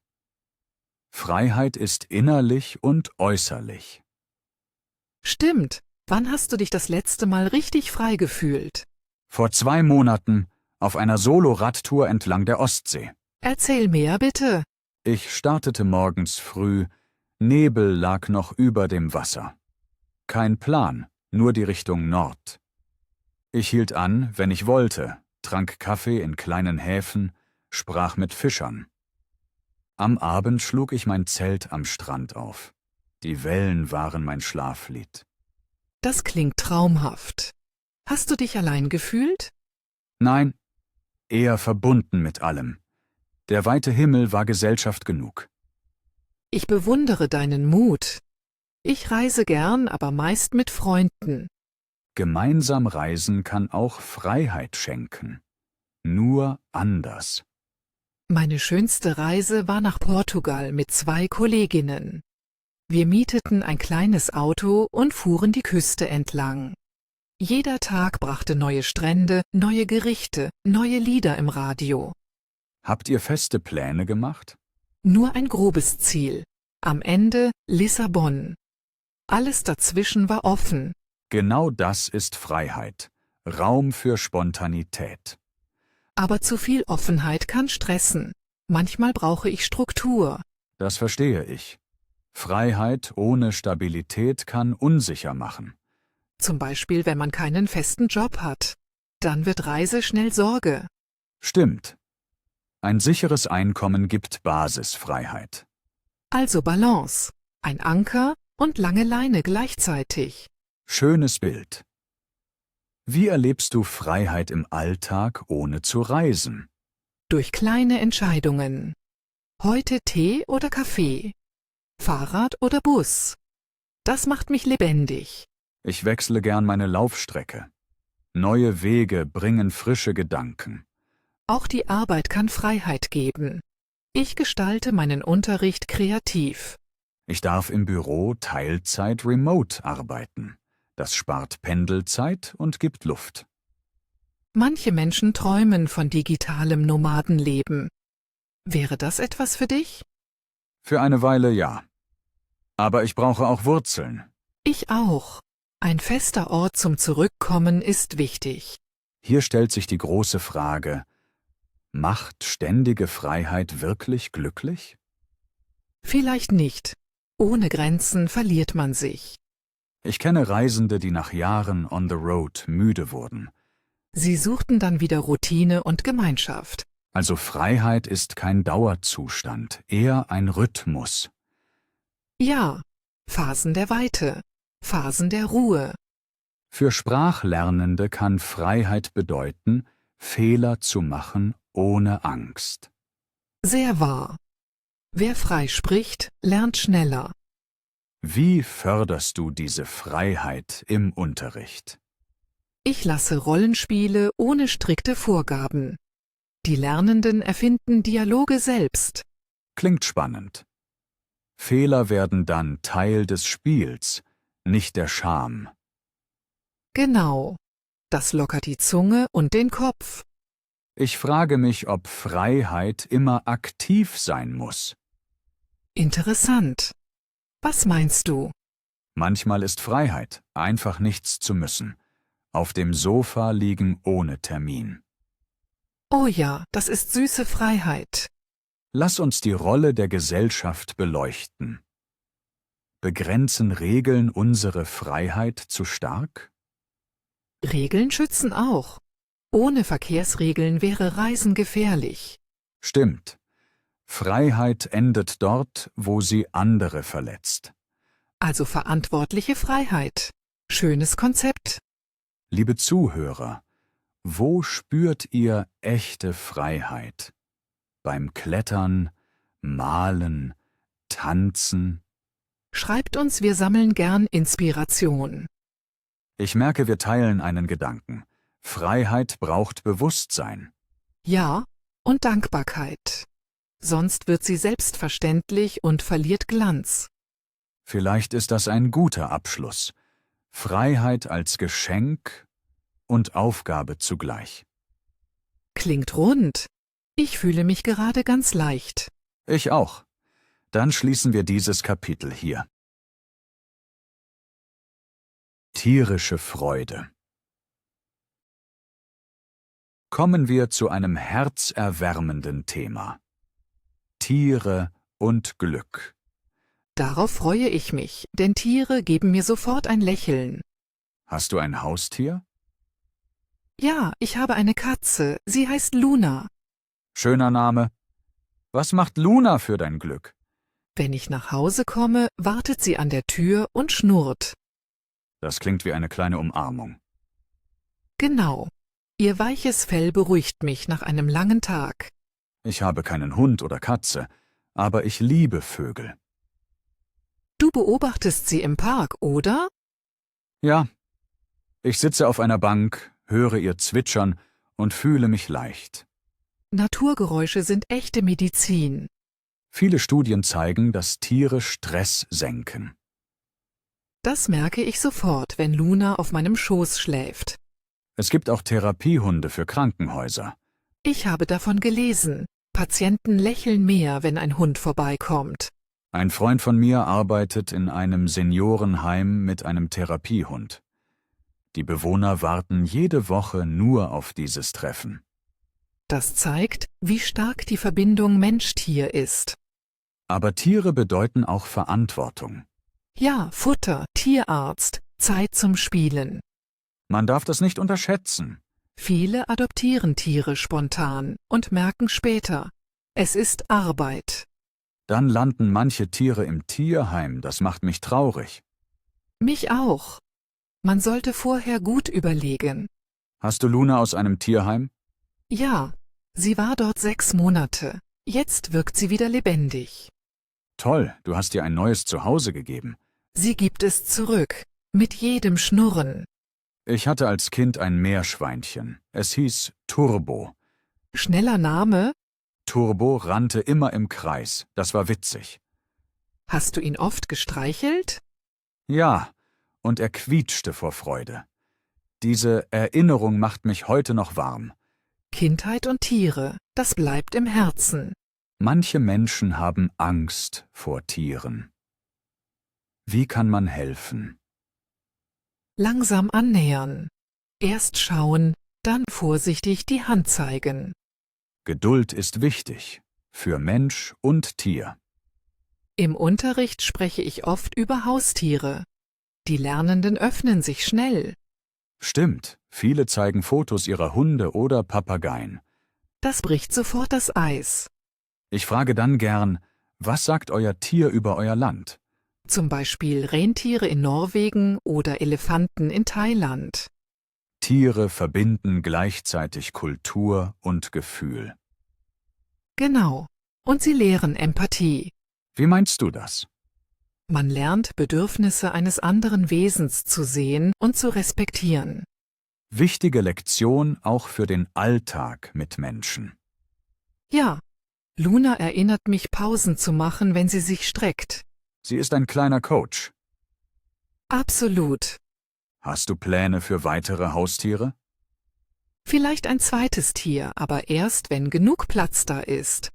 [SPEAKER 1] Freiheit ist innerlich und äußerlich.
[SPEAKER 2] Stimmt. Wann hast du dich das letzte Mal richtig frei gefühlt?
[SPEAKER 1] Vor 2 Monaten auf einer Solo-Radtour entlang der Ostsee.
[SPEAKER 2] Erzähl mehr, bitte.
[SPEAKER 1] Ich startete morgens früh, Nebel lag noch über dem Wasser. Kein Plan, nur die Richtung Nord. Ich hielt an, wenn ich wollte, trank Kaffee in kleinen Häfen, sprach mit Fischern. Am Abend schlug ich mein Zelt am Strand auf. Die Wellen waren mein Schlaflied.
[SPEAKER 2] Das klingt traumhaft. Hast du dich allein gefühlt?
[SPEAKER 1] Nein, eher verbunden mit allem. Der weite Himmel war Gesellschaft genug.
[SPEAKER 2] Ich bewundere deinen Mut. Ich reise gern, aber meist mit Freunden.
[SPEAKER 1] Gemeinsam reisen kann auch Freiheit schenken. Nur anders.
[SPEAKER 2] Meine schönste Reise war nach Portugal mit 2 Kolleginnen. Wir mieteten ein kleines Auto und fuhren die Küste entlang. Jeder Tag brachte neue Strände, neue Gerichte, neue Lieder im Radio.
[SPEAKER 1] Habt ihr feste Pläne gemacht?
[SPEAKER 2] Nur ein grobes Ziel. Am Ende Lissabon. Alles dazwischen war offen.
[SPEAKER 1] Genau das ist Freiheit. Raum für Spontanität.
[SPEAKER 2] Aber zu viel Offenheit kann stressen. Manchmal brauche ich Struktur.
[SPEAKER 1] Das verstehe ich. Freiheit ohne Stabilität kann unsicher machen.
[SPEAKER 2] Zum Beispiel, wenn man keinen festen Job hat. Dann wird Reise schnell Sorge.
[SPEAKER 1] Stimmt. Ein sicheres Einkommen gibt Basisfreiheit.
[SPEAKER 2] Also Balance. Ein Anker und lange Leine gleichzeitig.
[SPEAKER 1] Schönes Bild. Wie erlebst du Freiheit im Alltag, ohne zu reisen?
[SPEAKER 2] Durch kleine Entscheidungen. Heute Tee oder Kaffee? Fahrrad oder Bus? Das macht mich lebendig.
[SPEAKER 1] Ich wechsle gern meine Laufstrecke. Neue Wege bringen frische Gedanken.
[SPEAKER 2] Auch die Arbeit kann Freiheit geben. Ich gestalte meinen Unterricht kreativ.
[SPEAKER 1] Ich darf im Büro Teilzeit remote arbeiten. Das spart Pendelzeit und gibt Luft.
[SPEAKER 2] Manche Menschen träumen von digitalem Nomadenleben. Wäre das etwas für dich?
[SPEAKER 1] Für eine Weile ja. Aber ich brauche auch Wurzeln.
[SPEAKER 2] Ich auch. Ein fester Ort zum Zurückkommen ist wichtig.
[SPEAKER 1] Hier stellt sich die große Frage: Macht ständige Freiheit wirklich glücklich?
[SPEAKER 2] Vielleicht nicht. Ohne Grenzen verliert man sich.
[SPEAKER 1] Ich kenne Reisende, die nach Jahren on the road müde wurden.
[SPEAKER 2] Sie suchten dann wieder Routine und Gemeinschaft.
[SPEAKER 1] Also Freiheit ist kein Dauerzustand, eher ein Rhythmus.
[SPEAKER 2] Ja, Phasen der Weite, Phasen der Ruhe.
[SPEAKER 1] Für Sprachlernende kann Freiheit bedeuten, Fehler zu machen ohne Angst.
[SPEAKER 2] Sehr wahr. Wer frei spricht, lernt schneller.
[SPEAKER 1] Wie förderst du diese Freiheit im Unterricht?
[SPEAKER 2] Ich lasse Rollenspiele ohne strikte Vorgaben. Die Lernenden erfinden Dialoge selbst.
[SPEAKER 1] Klingt spannend. Fehler werden dann Teil des Spiels, nicht der Scham.
[SPEAKER 2] Genau. Das lockert die Zunge und den Kopf.
[SPEAKER 1] Ich frage mich, ob Freiheit immer aktiv sein muss.
[SPEAKER 2] Interessant. Was meinst du?
[SPEAKER 1] Manchmal ist Freiheit, einfach nichts zu müssen. Auf dem Sofa liegen ohne Termin.
[SPEAKER 2] Oh ja, das ist süße Freiheit.
[SPEAKER 1] Lass uns die Rolle der Gesellschaft beleuchten. Begrenzen Regeln unsere Freiheit zu stark?
[SPEAKER 2] Regeln schützen auch. Ohne Verkehrsregeln wäre Reisen gefährlich.
[SPEAKER 1] Stimmt. Freiheit endet dort, wo sie andere verletzt.
[SPEAKER 2] Also verantwortliche Freiheit. Schönes Konzept.
[SPEAKER 1] Liebe Zuhörer, wo spürt ihr echte Freiheit? Beim Klettern, Malen, Tanzen?
[SPEAKER 2] Schreibt uns, wir sammeln gern Inspiration.
[SPEAKER 1] Ich merke, wir teilen einen Gedanken. Freiheit braucht Bewusstsein.
[SPEAKER 2] Ja, und Dankbarkeit. Sonst wird sie selbstverständlich und verliert Glanz.
[SPEAKER 1] Vielleicht ist das ein guter Abschluss. Freiheit als Geschenk und Aufgabe zugleich.
[SPEAKER 2] Klingt rund. Ich fühle mich gerade ganz leicht.
[SPEAKER 1] Ich auch. Dann schließen wir dieses Kapitel hier. Tierische Freude. Kommen wir zu einem herzerwärmenden Thema. Tiere und Glück.
[SPEAKER 2] Darauf freue ich mich, denn Tiere geben mir sofort ein Lächeln.
[SPEAKER 1] Hast du ein Haustier?
[SPEAKER 2] Ja, ich habe eine Katze. Sie heißt Luna.
[SPEAKER 1] Schöner Name. Was macht Luna für dein Glück?
[SPEAKER 2] Wenn ich nach Hause komme, wartet sie an der Tür und schnurrt.
[SPEAKER 1] Das klingt wie eine kleine Umarmung.
[SPEAKER 2] Genau. Ihr weiches Fell beruhigt mich nach einem langen Tag.
[SPEAKER 1] Ich habe keinen Hund oder Katze, aber ich liebe Vögel.
[SPEAKER 2] Du beobachtest sie im Park, oder?
[SPEAKER 1] Ja, ich sitze auf einer Bank, höre ihr zwitschern und fühle mich leicht.
[SPEAKER 2] Naturgeräusche sind echte Medizin.
[SPEAKER 1] Viele Studien zeigen, dass Tiere Stress senken.
[SPEAKER 2] Das merke ich sofort, wenn Luna auf meinem Schoß schläft.
[SPEAKER 1] Es gibt auch Therapiehunde für Krankenhäuser.
[SPEAKER 2] Ich habe davon gelesen. Patienten lächeln mehr, wenn ein Hund vorbeikommt.
[SPEAKER 1] Ein Freund von mir arbeitet in einem Seniorenheim mit einem Therapiehund. Die Bewohner warten jede Woche nur auf dieses Treffen.
[SPEAKER 2] Das zeigt, wie stark die Verbindung Mensch-Tier ist.
[SPEAKER 1] Aber Tiere bedeuten auch Verantwortung.
[SPEAKER 2] Ja, Futter, Tierarzt, Zeit zum Spielen.
[SPEAKER 1] Man darf das nicht unterschätzen.
[SPEAKER 2] Viele adoptieren Tiere spontan und merken später, es ist Arbeit.
[SPEAKER 1] Dann landen manche Tiere im Tierheim, das macht mich traurig.
[SPEAKER 2] Mich auch. Man sollte vorher gut überlegen.
[SPEAKER 1] Hast du Luna aus einem Tierheim?
[SPEAKER 2] Ja, sie war dort 6 Monate. Jetzt wirkt sie wieder lebendig.
[SPEAKER 1] Toll, du hast ihr ein neues Zuhause gegeben.
[SPEAKER 2] Sie gibt es zurück, mit jedem Schnurren.
[SPEAKER 1] Ich hatte als Kind ein Meerschweinchen. Es hieß Turbo.
[SPEAKER 2] Schneller Name?
[SPEAKER 1] Turbo rannte immer im Kreis. Das war witzig.
[SPEAKER 2] Hast du ihn oft gestreichelt?
[SPEAKER 1] Ja, und er quietschte vor Freude. Diese Erinnerung macht mich heute noch warm.
[SPEAKER 2] Kindheit und Tiere, das bleibt im Herzen.
[SPEAKER 1] Manche Menschen haben Angst vor Tieren. Wie kann man helfen?
[SPEAKER 2] Langsam annähern. Erst schauen, dann vorsichtig die Hand zeigen.
[SPEAKER 1] Geduld ist wichtig, für Mensch und Tier.
[SPEAKER 2] Im Unterricht spreche ich oft über Haustiere. Die Lernenden öffnen sich schnell.
[SPEAKER 1] Stimmt, viele zeigen Fotos ihrer Hunde oder Papageien.
[SPEAKER 2] Das bricht sofort das Eis.
[SPEAKER 1] Ich frage dann gern, was sagt euer Tier über euer Land?
[SPEAKER 2] Zum Beispiel Rentiere in Norwegen oder Elefanten in Thailand.
[SPEAKER 1] Tiere verbinden gleichzeitig Kultur und Gefühl.
[SPEAKER 2] Genau. Und sie lehren Empathie.
[SPEAKER 1] Wie meinst du das?
[SPEAKER 2] Man lernt, Bedürfnisse eines anderen Wesens zu sehen und zu respektieren.
[SPEAKER 1] Wichtige Lektion auch für den Alltag mit Menschen.
[SPEAKER 2] Ja, Luna erinnert mich, Pausen zu machen, wenn sie sich streckt.
[SPEAKER 1] Sie ist ein kleiner Coach.
[SPEAKER 2] Absolut.
[SPEAKER 1] Hast du Pläne für weitere Haustiere?
[SPEAKER 2] Vielleicht ein zweites Tier, aber erst, wenn genug Platz da ist.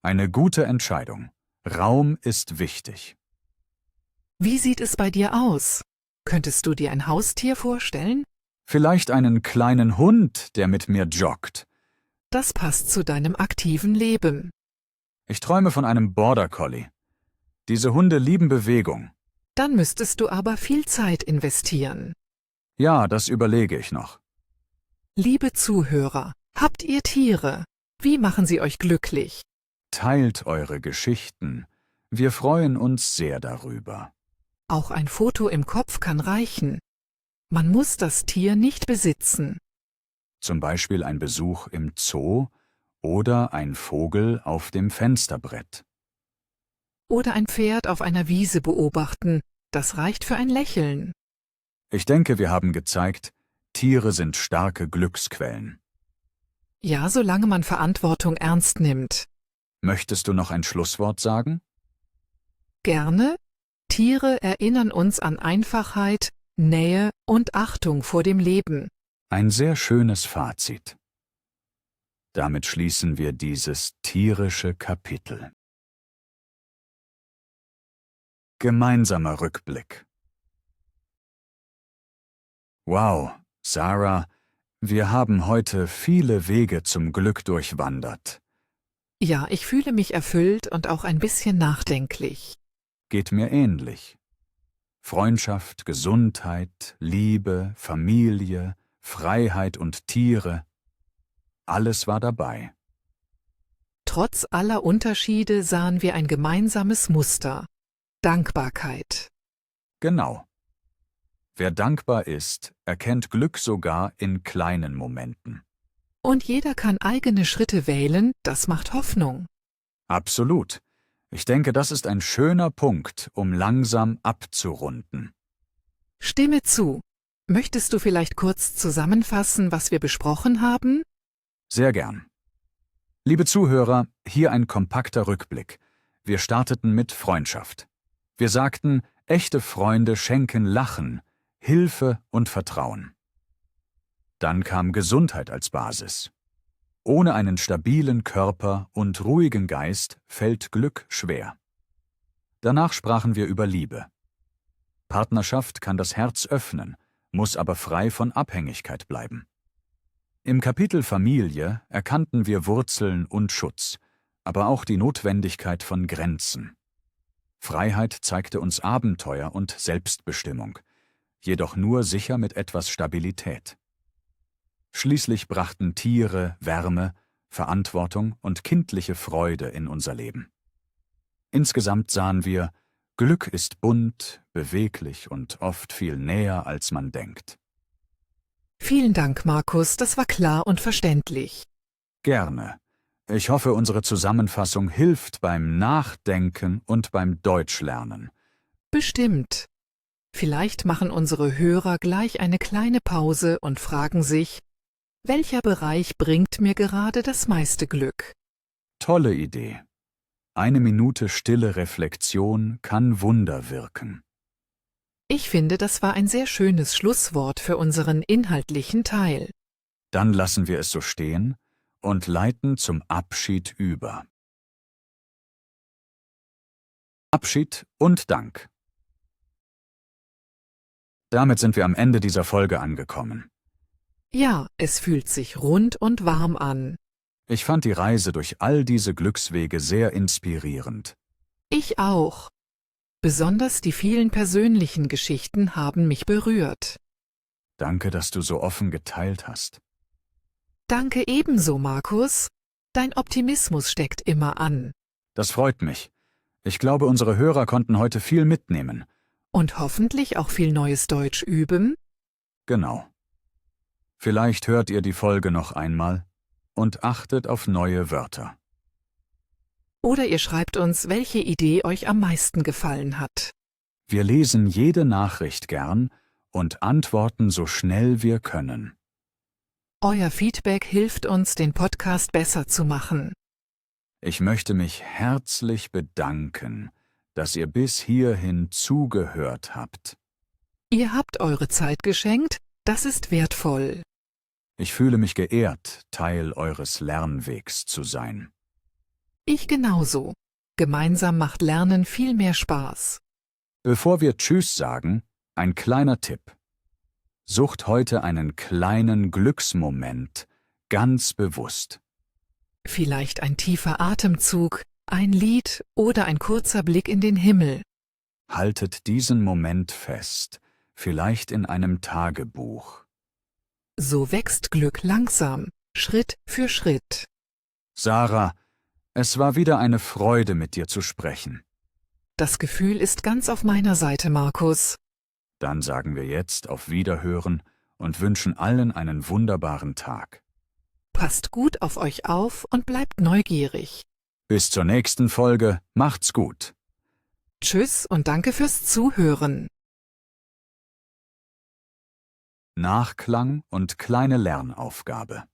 [SPEAKER 1] Eine gute Entscheidung. Raum ist wichtig.
[SPEAKER 2] Wie sieht es bei dir aus? Könntest du dir ein Haustier vorstellen?
[SPEAKER 1] Vielleicht einen kleinen Hund, der mit mir joggt.
[SPEAKER 2] Das passt zu deinem aktiven Leben.
[SPEAKER 1] Ich träume von einem Border Collie. Diese Hunde lieben Bewegung.
[SPEAKER 2] Dann müsstest du aber viel Zeit investieren.
[SPEAKER 1] Ja, das überlege ich noch.
[SPEAKER 2] Liebe Zuhörer, habt ihr Tiere? Wie machen sie euch glücklich?
[SPEAKER 1] Teilt eure Geschichten. Wir freuen uns sehr darüber.
[SPEAKER 2] Auch ein Foto im Kopf kann reichen. Man muss das Tier nicht besitzen.
[SPEAKER 1] Zum Beispiel ein Besuch im Zoo oder ein Vogel auf dem Fensterbrett.
[SPEAKER 2] Oder ein Pferd auf einer Wiese beobachten, das reicht für ein Lächeln.
[SPEAKER 1] Ich denke, wir haben gezeigt, Tiere sind starke Glücksquellen.
[SPEAKER 2] Ja, solange man Verantwortung ernst nimmt.
[SPEAKER 1] Möchtest du noch ein Schlusswort sagen?
[SPEAKER 2] Gerne. Tiere erinnern uns an Einfachheit, Nähe und Achtung vor dem Leben.
[SPEAKER 1] Ein sehr schönes Fazit. Damit schließen wir dieses tierische Kapitel. Gemeinsamer Rückblick. Wow, Sarah, wir haben heute viele Wege zum Glück durchwandert.
[SPEAKER 2] Ja, ich fühle mich erfüllt und auch ein bisschen nachdenklich.
[SPEAKER 1] Geht mir ähnlich. Freundschaft, Gesundheit, Liebe, Familie, Freiheit und Tiere, alles war dabei.
[SPEAKER 2] Trotz aller Unterschiede sahen wir ein gemeinsames Muster: Dankbarkeit.
[SPEAKER 1] Genau. Wer dankbar ist, erkennt Glück sogar in kleinen Momenten.
[SPEAKER 2] Und jeder kann eigene Schritte wählen, das macht Hoffnung.
[SPEAKER 1] Absolut. Ich denke, das ist ein schöner Punkt, um langsam abzurunden.
[SPEAKER 2] Stimme zu. Möchtest du vielleicht kurz zusammenfassen, was wir besprochen haben?
[SPEAKER 1] Sehr gern. Liebe Zuhörer, hier ein kompakter Rückblick. Wir starteten mit Freundschaft. Wir sagten, echte Freunde schenken Lachen, Hilfe und Vertrauen. Dann kam Gesundheit als Basis. Ohne einen stabilen Körper und ruhigen Geist fällt Glück schwer. Danach sprachen wir über Liebe. Partnerschaft kann das Herz öffnen, muss aber frei von Abhängigkeit bleiben. Im Kapitel Familie erkannten wir Wurzeln und Schutz, aber auch die Notwendigkeit von Grenzen. Freiheit zeigte uns Abenteuer und Selbstbestimmung, jedoch nur sicher mit etwas Stabilität. Schließlich brachten Tiere Wärme, Verantwortung und kindliche Freude in unser Leben. Insgesamt sahen wir, Glück ist bunt, beweglich und oft viel näher, als man denkt.
[SPEAKER 2] Vielen Dank, Markus, das war klar und verständlich.
[SPEAKER 1] Gerne. Ich hoffe, unsere Zusammenfassung hilft beim Nachdenken und beim Deutschlernen.
[SPEAKER 2] Bestimmt. Vielleicht machen unsere Hörer gleich eine kleine Pause und fragen sich, welcher Bereich bringt mir gerade das meiste Glück?
[SPEAKER 1] Tolle Idee. 1 Minute stille Reflexion kann Wunder wirken.
[SPEAKER 2] Ich finde, das war ein sehr schönes Schlusswort für unseren inhaltlichen Teil.
[SPEAKER 1] Dann lassen wir es so stehen und leiten zum Abschied über. Abschied und Dank. Damit sind wir am Ende dieser Folge angekommen.
[SPEAKER 2] Ja, es fühlt sich rund und warm an.
[SPEAKER 1] Ich fand die Reise durch all diese Glückswege sehr inspirierend.
[SPEAKER 2] Ich auch. Besonders die vielen persönlichen Geschichten haben mich berührt.
[SPEAKER 1] Danke, dass du so offen geteilt hast.
[SPEAKER 2] Danke ebenso, Markus. Dein Optimismus steckt immer an.
[SPEAKER 1] Das freut mich. Ich glaube, unsere Hörer konnten heute viel mitnehmen.
[SPEAKER 2] Und hoffentlich auch viel neues Deutsch üben.
[SPEAKER 1] Genau. Vielleicht hört ihr die Folge noch einmal und achtet auf neue Wörter.
[SPEAKER 2] Oder ihr schreibt uns, welche Idee euch am meisten gefallen hat.
[SPEAKER 1] Wir lesen jede Nachricht gern und antworten so schnell wir können.
[SPEAKER 2] Euer Feedback hilft uns, den Podcast besser zu machen.
[SPEAKER 1] Ich möchte mich herzlich bedanken, dass ihr bis hierhin zugehört habt.
[SPEAKER 2] Ihr habt eure Zeit geschenkt, das ist wertvoll.
[SPEAKER 1] Ich fühle mich geehrt, Teil eures Lernwegs zu sein.
[SPEAKER 2] Ich genauso. Gemeinsam macht Lernen viel mehr Spaß.
[SPEAKER 1] Bevor wir Tschüss sagen, ein kleiner Tipp. Sucht heute einen kleinen Glücksmoment, ganz bewusst.
[SPEAKER 2] Vielleicht ein tiefer Atemzug, ein Lied oder ein kurzer Blick in den Himmel.
[SPEAKER 1] Haltet diesen Moment fest, vielleicht in einem Tagebuch.
[SPEAKER 2] So wächst Glück langsam, Schritt für Schritt.
[SPEAKER 1] Sarah, es war wieder eine Freude, mit dir zu sprechen.
[SPEAKER 2] Das Gefühl ist ganz auf meiner Seite, Markus.
[SPEAKER 1] Dann sagen wir jetzt auf Wiederhören und wünschen allen einen wunderbaren Tag.
[SPEAKER 2] Passt gut auf euch auf und bleibt neugierig.
[SPEAKER 1] Bis zur nächsten Folge, macht's gut.
[SPEAKER 2] Tschüss und danke fürs Zuhören.
[SPEAKER 1] Nachklang und kleine Lernaufgabe.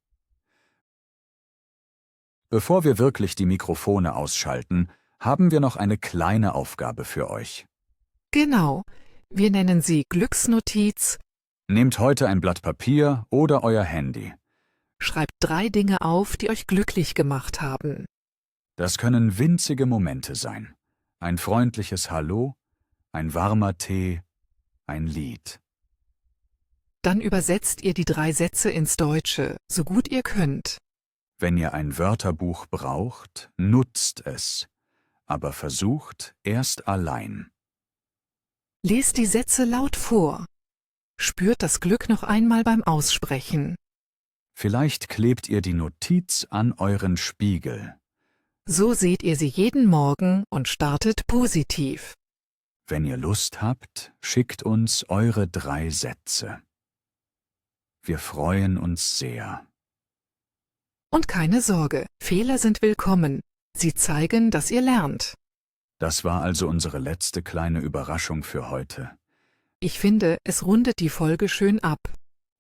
[SPEAKER 1] Bevor wir wirklich die Mikrofone ausschalten, haben wir noch eine kleine Aufgabe für euch.
[SPEAKER 2] Genau, wir nennen sie Glücksnotiz.
[SPEAKER 1] Nehmt heute ein Blatt Papier oder euer Handy.
[SPEAKER 2] Schreibt 3 Dinge auf, die euch glücklich gemacht haben.
[SPEAKER 1] Das können winzige Momente sein. Ein freundliches Hallo, ein warmer Tee, ein Lied.
[SPEAKER 2] Dann übersetzt ihr die 3 Sätze ins Deutsche, so gut ihr könnt.
[SPEAKER 1] Wenn ihr ein Wörterbuch braucht, nutzt es, aber versucht erst allein.
[SPEAKER 2] Lest die Sätze laut vor. Spürt das Glück noch einmal beim Aussprechen.
[SPEAKER 1] Vielleicht klebt ihr die Notiz an euren Spiegel.
[SPEAKER 2] So seht ihr sie jeden Morgen und startet positiv.
[SPEAKER 1] Wenn ihr Lust habt, schickt uns eure 3 Sätze. Wir freuen uns sehr.
[SPEAKER 2] Und keine Sorge, Fehler sind willkommen. Sie zeigen, dass ihr lernt.
[SPEAKER 1] Das war also unsere letzte kleine Überraschung für heute.
[SPEAKER 2] Ich finde, es rundet die Folge schön ab.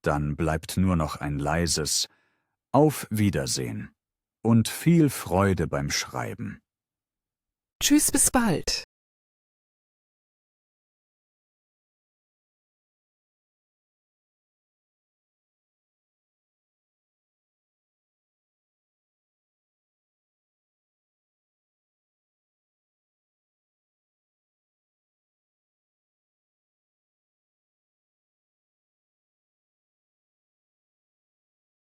[SPEAKER 1] Dann bleibt nur noch ein leises Auf Wiedersehen und viel Freude beim Schreiben.
[SPEAKER 2] Tschüss, bis bald.